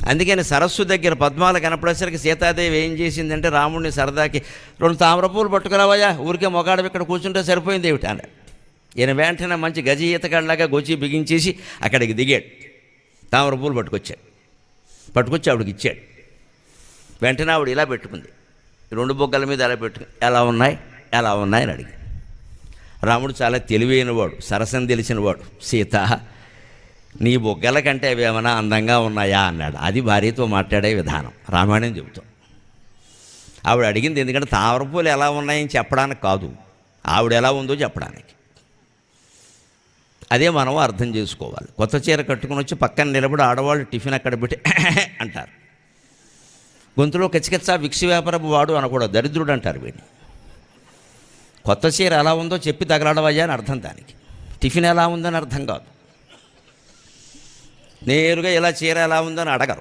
అందుకని సరస్సు దగ్గర పద్మాలు కనపడేసరికి సీతాదేవి ఏం చేసిందంటే రాముడిని సరదాకి 2 తామర పూలు పట్టుకురావయ్యా, ఊరికే మొగాడు ఇక్కడ కూర్చుంటే సరిపోయింది ఏమిటి అన్నాడు. ఈయన వెంటనే మంచి గజ ఈతగాడిలాగా గొచ్చి బిగించేసి అక్కడికి దిగాడు. తామర పూలు పట్టుకొచ్చి ఆవిడకి ఇచ్చాడు. వెంటనే ఆవిడ ఇలా పెట్టుకుంది, 2 బొగ్గల మీద అలా పెట్టుకుని ఎలా ఉన్నాయి అని అడిగి. రాముడు చాలా తెలివైనవాడు, సరసం తెలిసినవాడు. సీత, నీ బొగ్గల కంటే అవి ఏమైనా అందంగా ఉన్నాయా అన్నాడు. అది భార్యతో మాట్లాడే విధానం రామాయణం చెబుతాం. ఆవిడ అడిగింది ఎందుకంటే తామరపూలు ఎలా ఉన్నాయని చెప్పడానికి కాదు, ఆవిడ ఎలా ఉందో చెప్పడానికి. అదే మనం అర్థం చేసుకోవాలి. కొత్త చీర కట్టుకుని వచ్చి పక్కన నిలబడి ఆడవాళ్ళు టిఫిన్ అక్కడ పెట్టి అంటారు. గొంతులో కచ్చికచ్చా విక్షి వ్యాపారపు వాడు అనకూడదు, దరిద్రుడు అంటారు వీడిని. కొత్త చీర ఎలా ఉందో చెప్పి తగలడవయ్యా అని అర్థం దానికి. టిఫిన్ ఎలా ఉందని అర్థం కాదు. నేరుగా ఇలా చీర ఎలా ఉందని అడగరు.